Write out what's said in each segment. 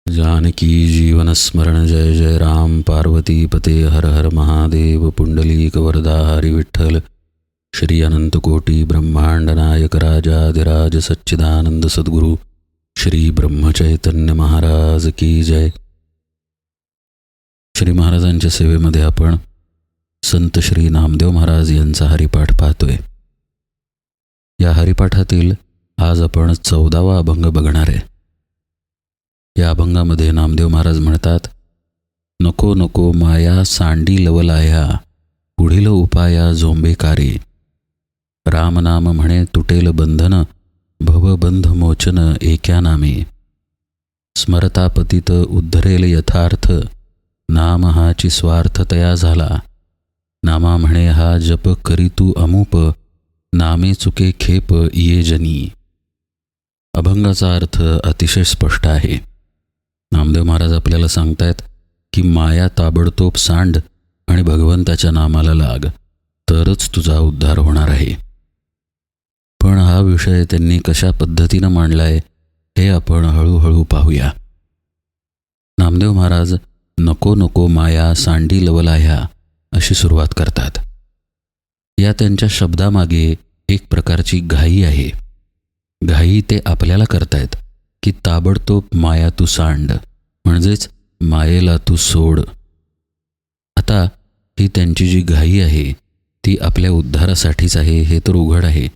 जानकी जीवन स्मरण जय जय राम पार्वती पते हर हर महादेव पुंडलीक वरदा हरि विठ्ठल श्री अनंत कोटी ब्रह्मांड नायक राजाधिराज सच्चिदानंद सद्गुरु श्री ब्रह्मचैतन्य महाराज की जय. श्री महाराजांच्या सेवेमध्ये आपण संत श्री नामदेव महाराज यांचा हरिपाठ पाहतोय. या हरिपाठातील आज आपण 14वा अभंग बघणार आहे. या अभंगामध्ये नामदेव महाराज म्हणतात, नको नको माया सांडी लवलाया, पुढील उपाया झोंबेकारी. रामनाम म्हणे तुटेल बंधन, भवबंध मोचन एक्या नामे. स्मरता पतित उद्धरेल यथार्थ, नाम हाची स्वार्थ तया झाला. नामा म्हणे हा जप करी तू अमूप, नामे चुके खेप ये जनी. अभंगाचा अर्थ अतिशय स्पष्ट आहे. नामदेव महाराज आपल्याला सांगतायत की माया ताबडतोब सांड आणि भगवंताच्या नामाला लाग, तरच तुझा उद्धार होणार आहे. पण हा विषय त्यांनी कशा पद्धतीनं मांडलाय हे आपण हळूहळू पाहूया. नामदेव महाराज नको नको माया सांडी लवलाया अशी सुरुवात करतात. या त्यांच्या शब्दामागे एक प्रकारची घाई आहे. घाई ते आपल्याला करतायत की ताबडतोब माया तू सांड, म्हणजेच मायेला तू सोड. आता ही त्यांची जी घाई आहे ती आपल्या उद्धारासाठीच आहे हे तर उघड आहे.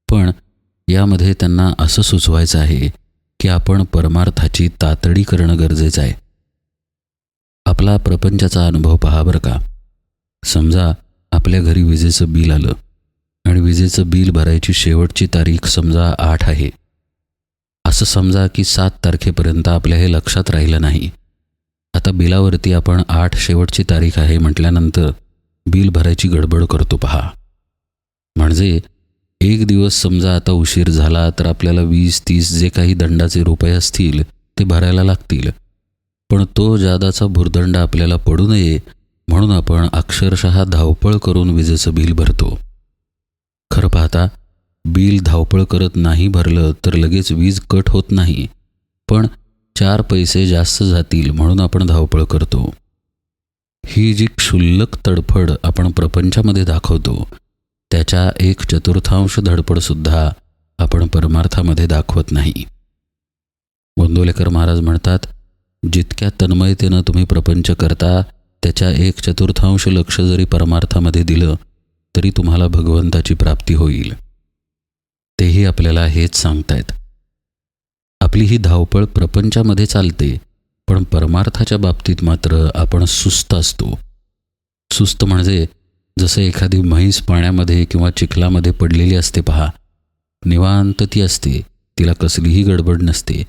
पण यामध्ये त्यांना असं सुचवायचं आहे की आपण परमार्थाची तातडी करणं गरजेचं आहे. आपला प्रपंचाचा अनुभव पहा बरं का. समजा आपल्या घरी विजेचं बिल आलं आणि विजेचं बिल भरायची शेवटची तारीख समजा 8 आहे. असं समजा की 7 तारखेपर्यंत आपल्या हे लक्षात राहिलं नाही. आता बिलावरती आपण 8 शेवटची तारीख आहे म्हटल्यानंतर बिल भरायची गडबड करतो पहा. म्हणजे एक दिवस समजा आता उशीर झाला तर आपल्याला 20-30 जे काही दंडाचे रुपये असतील ते भरायला लागतील. पण तो जादाचा भुर्दंड आपल्याला पडू नये म्हणून आपण अक्षरशः धावपळ करून विजेचं बिल भरतो. खरं पाहता बिल धावपळ करत नाही भरलं तर लगेच वीज कट होत नाही, पण 4 पैसे जास्त जातील म्हणून आपण धावपळ करतो. ही जी क्षुल्लक तडफड आपण प्रपंचामध्ये दाखवतो त्याच्या 1/4 धडपडसुद्धा आपण परमार्थामध्ये दाखवत नाही. गोंदवलेकर महाराज म्हणतात, जितक्या तन्मयतेनं तुम्ही प्रपंच करता त्याच्या 1/4 लक्ष जरी परमार्थामध्ये दिलं तरी तुम्हाला भगवंताची प्राप्ती होईल. तेही आपल्याला हेच सांगतायत. आपली ही धावपळ प्रपंचामध्ये चालते, पण परमार्थाच्या बाबतीत मात्र आपण सुस्त असतो. सुस्त म्हणजे जसं एखादी म्हैस पाण्यामध्ये किंवा चिखलामध्ये पडलेली असते पहा, निवांत ती असते, तिला कसलीही गडबड नसते.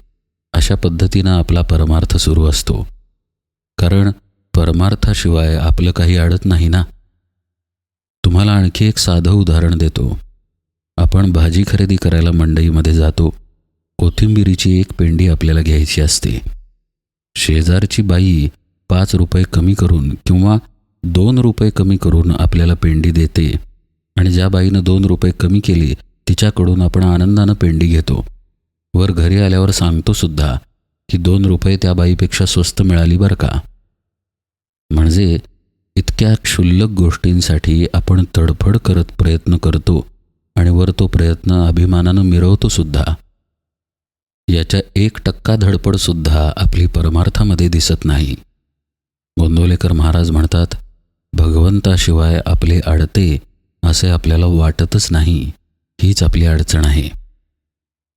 अशा पद्धतीनं आपला परमार्थ सुरू असतो. कारण परमार्थाशिवाय आपलं काही अडत नाही ना. तुम्हाला आणखी एक साधं उदाहरण देतो. आपण भाजी खरेदी करायला मंडईमध्ये जातो. कोथिंबिरीची 1 पेंडी आपल्याला घ्यायची असते. शेजारची बाई 5 रुपये कमी करून किंवा 2 रुपये कमी करून आपल्याला पेंडी देते आणि ज्या बाईनं 2 रुपये कमी केली तिच्याकडून आपण आनंदानं पेंडी घेतो. वर घरी आल्यावर सांगतो सुद्धा की 2 रुपये त्या बाईपेक्षा स्वस्त मिळाली बरं का. म्हणजे इतक्या क्षुल्लक गोष्टींसाठी आपण तडफड करत प्रयत्न करतो आणि वर तो प्रयत्न अभिमानानं मिरवतो सुद्धा. याच्या 1% धडपडसुद्धा आपली परमार्थामध्ये दिसत नाही. गोंदवलेकर महाराज म्हणतात, भगवंताशिवाय आपले अडते असे आपल्याला वाटतच नाही, हीच आपली अडचण आहे.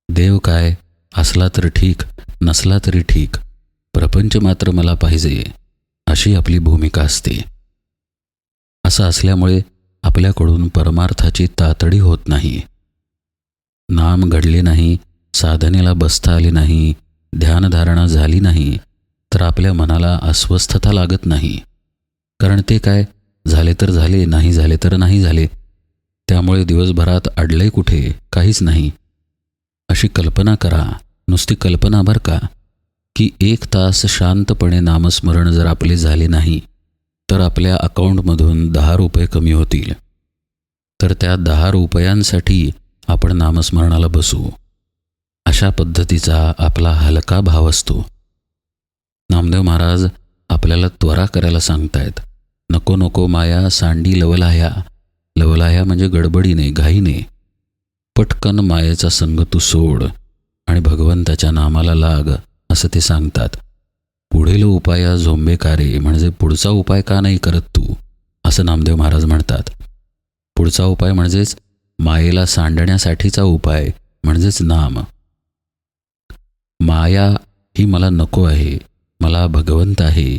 देव काय असला तर ठीक, नसला तरी ठीक, प्रपंच मात्र मला पाहिजे अशी आपली भूमिका असते. असं असल्यामुळे आपल्याकडून परमार्थाची तातडी होत नाही. नाम घडले नाही, साधनेला बसता आले नाही, ध्यानधारणा झाली नाही तर आपल्या मनाला अस्वस्थता लागत नाही. कारण ते काय झाले तर झाले, नाही झाले तर नाही झाले, त्यामुळे दिवसभरात अडलंय कुठे, काहीच नाही. अशी कल्पना करा, नुसती कल्पना बरं का, की 1 तास शांतपणे नामस्मरण जर आपले झाले नाही तर आपल्या अकाउंटमधून 10 रुपये कमी होतील. तर त्या 10 रुपयांसाठी आपण नामस्मरणाला बसू. अशा पद्धतीचा आपला हलका भाव असतो. नामदेव महाराज आपल्याला त्वरा करायला सांगतायत. नको नको माया सांडी लवलाह्या. लवलाह्या म्हणजे गडबडीने, घाईने. पटकन मायेचा संग तू सोड आणि भगवंताच्या नामाला लाग, असं ते सांगतात. पुढील उपाया झोंबेकारे म्हणजे पुढचा उपाय का नाही करत तू, असं नामदेव महाराज म्हणतात. पुढचा उपाय म्हणजेच मायेला सांडण्यासाठीचा उपाय म्हणजेच नाम. माया ही मला नको आहे, मला भगवंत आहे,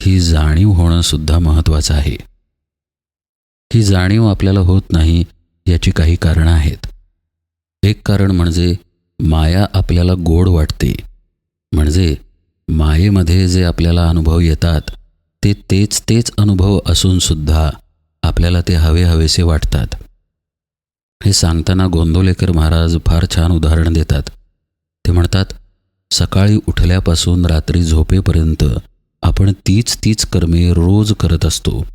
ही जाणीव होणं सुद्धा महत्त्वाचं आहे. ही जाणीव आपल्याला होत नाही याची काही कारणं आहेत. एक कारण म्हणजे माया आपल्याला गोड वाटते. म्हणजे मायेमध्ये जे आपल्याला अनुभव येतात ते तेच अनुभव असूनसुद्धा आपल्याला ते हवेसे वाटतात. हे सांगताना गोंदवलेकर महाराज फार छान उदाहरण देतात. ते म्हणतात, सकाळी उठल्यापासून रात्री झोपेपर्यंत आपण तीच कर्मे रोज करत असतो.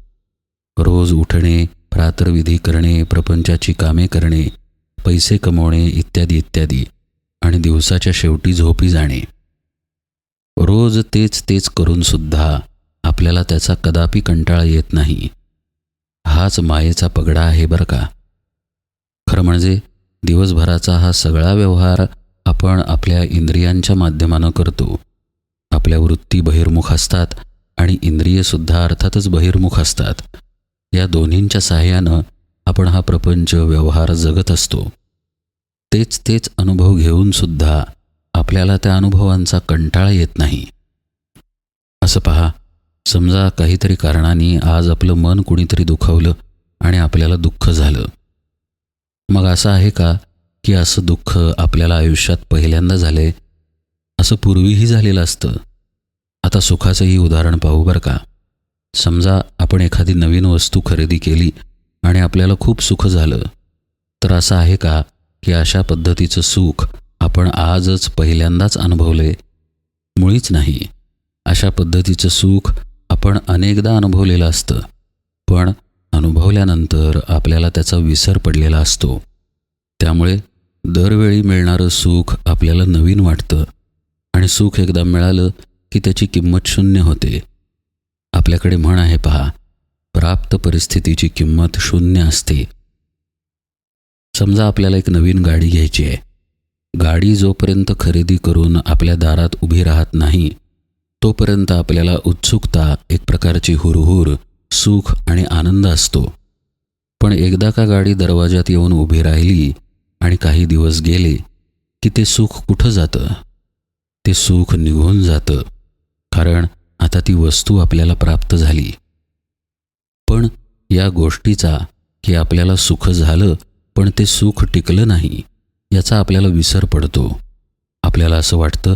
रोज उठणे, प्रातर्विधी करणे, प्रपंचाची कामे करणे, पैसे कमवणे इत्यादी इत्यादी, आणि दिवसाच्या शेवटी झोपी जाणे. रोज तेच करूनसुद्धा आपल्याला त्याचा कदापि कंटाळा येत नाही. हाच मायेचा पगडा आहे बरं का. खरं म्हणजे दिवसभराचा हा सगळा व्यवहार आपण आपल्या इंद्रियांच्या माध्यमानं करतो. आपल्या वृत्ती बहिर्मुख असतात आणि इंद्रियसुद्धा अर्थातच बहिर्मुख असतात. या दोन्हींच्या साहाय्यानं आपण हा प्रपंच व्यवहार जगत असतो. तेच अनुभव घेऊनसुद्धा आपल्याला त्या अनुभवांचा कंटाळा येत नाही. असं पहा, समजा काहीतरी कारणाने आज आपलं मन कुणीतरी दुखावलं आणि आपल्याला दुःख झालं. मग असं आहे का की असं दुःख आपल्याला आयुष्यात पहिल्यांदा झाले? असं पूर्वीही झालेलं असतं. आता सुखाचंही उदाहरण पाहू बरं का. समजा आपण एखादी नवीन वस्तू खरेदी केली आणि आपल्याला खूप सुख झालं. तर असं आहे का की अशा पद्धतीचं सुख आपण आजच पहिल्यांदाच अनुभवले? मुळीच नाही. अशा पद्धतीचं सुख आपण अनेकदा अनुभवलेलं असतं, पण अनुभवल्यानंतर आपल्याला त्याचा विसर पडलेला असतो. त्यामुळे दरवेळी मिळणारं सुख आपल्याला नवीन वाटतं आणि सुख एकदा मिळालं की त्याची किंमत शून्य होते. आपल्याकडे म्हण आहे पहा, प्राप्त परिस्थितीची किंमत शून्य असते. समजा आपल्याला एक नवीन गाडी घ्यायची आहे. गाडी जोपर्यंत खरेदी करून आपल्या दारात उभी राहत नाही तोपर्यंत आपल्याला उत्सुकता, एक प्रकारची हुरहुर, सुख आणि आनंद असतो. पण एकदा का गाडी दरवाजात येऊन उभी राहिली आणि काही दिवस गेले की ते सुख कुठं जातं? ते सुख निघून जातं, कारण आता ती वस्तू आपल्याला प्राप्त झाली. पण या गोष्टीचा की आपल्याला सुख झालं पण ते सुख टिकलं नाही याचा आपल्याला विसर पडतो. आपल्याला असं वाटतं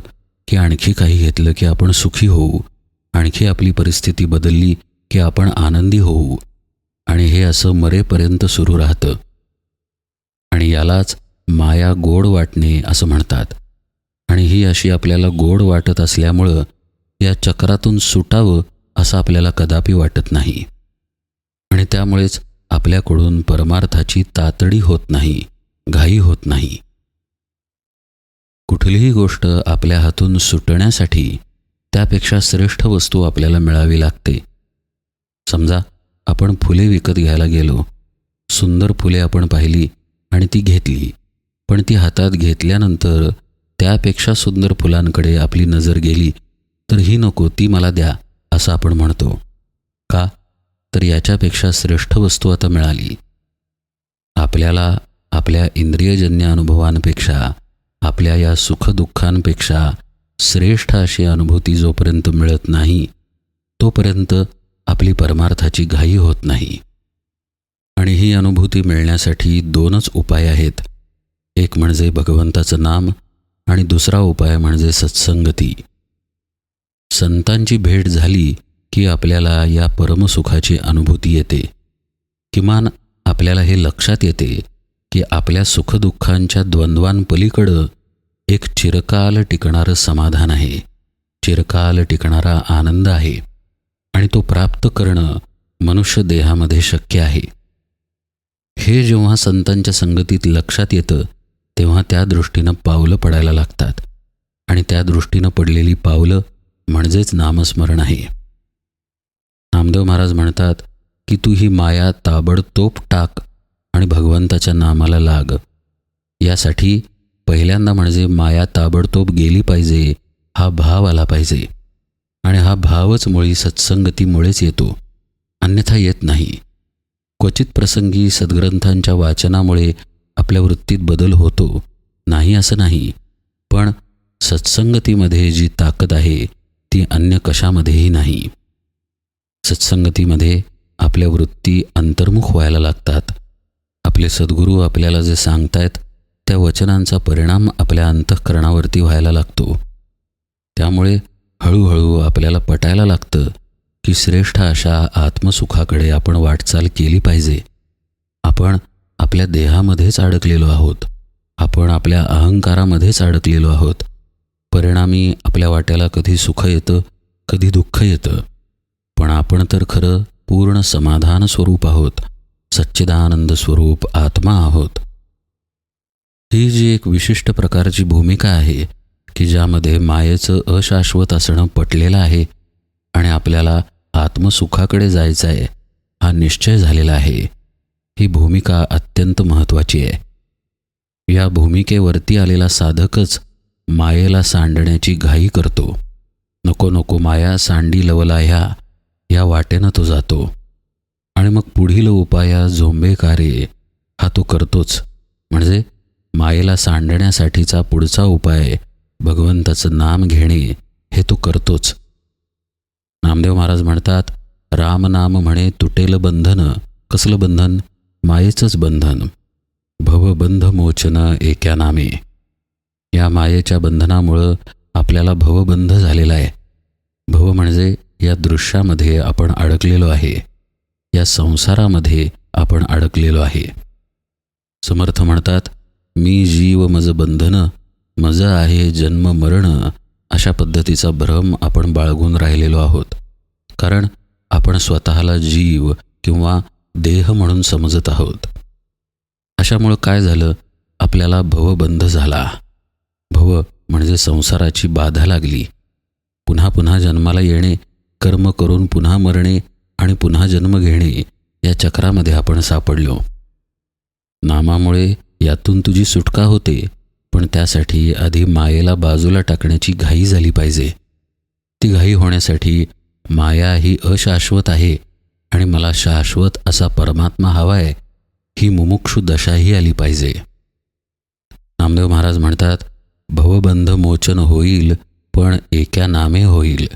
की आणखी काही घेतलं की आपण सुखी होऊ, आणखी आपली परिस्थिती बदलली की आपण आनंदी होऊ, आणि हे असं मरेपर्यंत सुरू राहतं. आणि यालाच माया गोड वाटणे असं म्हणतात. आणि ही अशी आपल्याला गोड वाटत असल्यामुळं या चक्रातून सुटावं असं आपल्याला कदापि वाटत नाही. आणि त्यामुळेच आपल्याकडून परमार्थाची तातडी होत नाही, घाई होत नाही. कुठलीही गोष्ट आपल्या हातून सुटण्यासाठी त्यापेक्षा श्रेष्ठ वस्तू आपल्याला मिळावी लागते. समजा आपण फुले विकत घ्यायला गेलो. सुंदर फुले आपण पाहिली आणि ती घेतली, पण ती हातात घेतल्यानंतर त्यापेक्षा सुंदर फुलांकडे आपली नजर गेली तर ही नको, ती मला द्या, असं आपण म्हणतो. का? तर याच्यापेक्षा श्रेष्ठ वस्तू आता मिळाली. आपल्याला आपल्या इंद्रियजन्य अनुभवांपेक्षा, आपल्या या सुखदुःखांपेक्षा श्रेष्ठ अशी अनुभूती जोपर्यंत मिळत नाही तोपर्यंत आपली परमार्थाची घाई होत नाही. आणि ही अनुभूती मिळण्यासाठी दोनच उपाय आहेत. एक म्हणजे भगवंताचं नाम आणि दुसरा उपाय म्हणजे सत्संगती. संतांची भेट झाली की आपल्याला या परमसुखाची अनुभूती येते. किमान आपल्याला हे लक्षात येते की आपल्या सुखदुःखांच्या द्वंद्वांपलीकडं एक चिरकाल टिकणारं समाधान आहे, चिरकाल टिकणारा आनंद आहे, आणि तो प्राप्त करणं मनुष्य देहामध्ये शक्य आहे. हे जेव्हा संतांच्या संगतीत लक्षात येतं तेव्हा त्या दृष्टीनं पावलं पडायला लागतात. आणि त्या दृष्टीनं पडलेली पावलं म्हणजेच नामस्मरण आहे. नामदेव महाराज म्हणतात की तू ही माया ताबडतोब टाक आणि भगवंताच्या नामाला लाग. यासाठी पहिल्यांदा म्हणजे माया ताबडतोब गेली पाहिजे, हा भाव आला पाहिजे. आणि हा भावच मुळी सत्संगतीमुळेच येतो, अन्यथा येत नाही. क्वचित प्रसंगी सद्ग्रंथांच्या वाचनामुळे आपल्या वृत्तीत बदल होतो, नाही असं नाही. पण सत्संगतीमध्ये जी ताकद आहे ती अन्य कशामध्येही नाही. सत्संगतीमध्ये आपल्या वृत्ती अंतर्मुख व्हायला लागतात. आपले सद्गुरू आपल्याला जे सांगतायत त्या वचनांचा परिणाम आपल्या अंतःकरणावरती व्हायला लागतो. त्यामुळे हळूहळू आपल्याला पटायला लागतं की श्रेष्ठ अशा आत्मसुखाकडे आपण वाटचाल केली पाहिजे. आपण आपल्या देहामध्येच अडकलेलो आहोत, आपण आपल्या अहंकारामध्येच अडकलेलो आहोत. परिणामी आपल्या वाट्याला कधी सुख येतं, कधी दुःख येतं. पण आपण तर खरं पूर्ण समाधान स्वरूप आहोत, सच्चिदानंद स्वरूप आत्मा आहोत. ही जी एक विशिष्ट प्रकारची भूमिका आहे की ज्यामध्ये मायेचं अशाश्वत असणं पटलेलं आहे आणि आपल्याला आत्मसुखाकडे जायचं आहे हा निश्चय झालेला आहे, ही भूमिका अत्यंत महत्त्वाची आहे. या भूमिकेवरती आलेला साधकच मायेला सांडण्याची घाई करतो. नको नको माया सांडी लवला ह्या वाटेनं तो जातो आणि मग पुढील उपाया झोंबेकारे हा तो करतोच. म्हणजे मायेला सांडण्यासाठीचा पुढचा उपाय भगवंताचं नाम घेणे हे तो करतोच. नामदेव महाराज म्हणतात, रामनाम म्हणे तुटेल बंधन. कसलं बंधन? मायेचंच बंधन. भवबंध मोचन एका नामे. या मायेच्या बंधनामुळं आपल्याला भवबंध झालेला आहे. भव म्हणजे या दृश्यामध्ये आपण अडकलेलो आहे, या संसारामध्ये आपण अडकलेलो आहे. समर्थ म्हणतात, मी जीव मज बंधन, मज आहे जन्म मरण. अशा पद्धतीचा भ्रम आपण बाळगून राहिलेलो आहोत. कारण आपण स्वतःला जीव किंवा देह म्हणून समजत आहोत. अशामुळं काय झालं, आपल्याला भवबंध झाला. भव म्हणजे संसाराची बाधा लागली. पुन्हा पुन्हा जन्माला येणे, कर्म करून पुन्हा मरणे आणि पुन्हा जन्म घेणे, या चक्रामध्ये आपण सापडलो. नामामुळे यातून तुझी सुटका होते, पण त्यासाठी आधी मायेला बाजूला टाकण्याची घाई झाली पाहिजे. ती घाई होण्यासाठी माया ही अशाश्वत आहे आणि मला शाश्वत असा परमात्मा हवा आहे, ही मुमुक्षु दशाही आली पाहिजे. नामदेव महाराज म्हणतात, भवबंध मोचन होईल पण एका नामे होईल.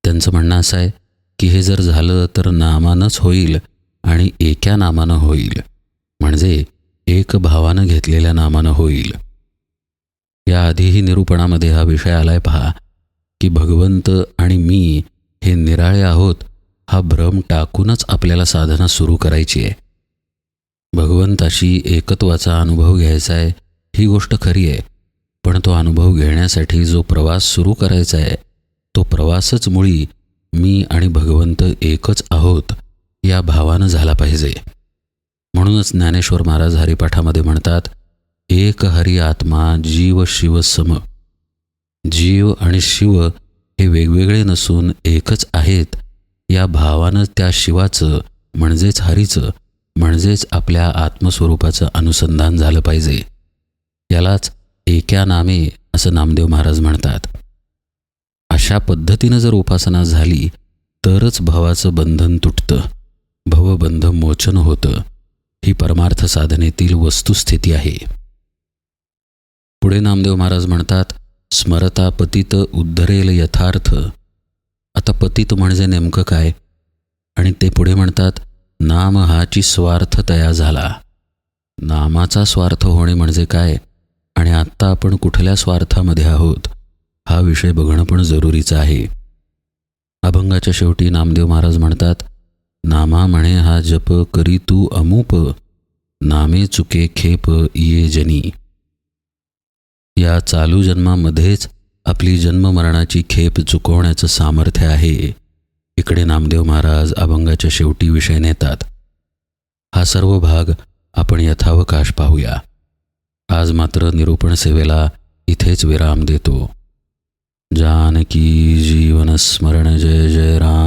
त्यांचं म्हणणं असं आहे की हे जर झालं तर नामानंच होईल आणि एका नामानं होईल, म्हणजे एक भावानं घेतलेल्या नामानं होईल. याआधीही निरूपणामध्ये हा विषय आलाय पहा की भगवंत आणि मी हे निराळे आहोत, हा भ्रम टाकूनच आपल्याला साधना सुरू करायची आहे. भगवंताशी एकत्वाचा अनुभव घ्यायचा आहे, ही गोष्ट खरी आहे. पण तो अनुभव घेण्यासाठी जो प्रवास सुरू करायचा आहे, तो प्रवासच मुळी मी आणि भगवंत एकच आहोत या भावानं झाला पाहिजे. म्हणूनच ज्ञानेश्वर महाराज हरिपाठामध्ये म्हणतात, एक हरी आत्मा जीव शिव सम. जीव आणि शिव हे वेगवेगळे नसून एकच आहेत या भावानं त्या शिवाचं म्हणजेच हरीचं म्हणजेच आपल्या आत्मस्वरूपाचं अनुसंधान झालं पाहिजे. यालाच एका नामे असं नामदेव महाराज म्हणतात. अशा पद्धतीनं जर उपासना झाली तरच भवाचं बंधन तुटतं, भवबंध मोचन होतं. ही परमार्थ साधनेतील वस्तुस्थिती आहे. पुढे नामदेव महाराज म्हणतात, स्मरता पतित उद्धरेल यथार्थ. आता पतित म्हणजे नेमकं काय? आणि ते पुढे म्हणतात, नाम हाची स्वार्थ तया झाला. नामाचा स्वार्थ होणे म्हणजे काय आणि आत्ता आपण कुठल्या स्वार्थामध्ये आहोत हा विषय बघणं पण जरुरीचं आहे. अभंगाच्या शेवटी नामदेव महाराज म्हणतात, नामा म्हणे हा जप करी तू अमूप, नामे चुके खेप ये जनी. या चालू जन्मामध्येच आपली जन्ममरणाची खेप चुकवण्याचं सामर्थ्य आहे. इकडे नामदेव महाराज अभंगाच्या शेवटी विषय नेतात. हा सर्व भाग आपण यथावकाश पाहूया. आज मात्र निरूपण सेवेला इथेच विराम देतो. जानकी जीवन स्मरण जय जय राम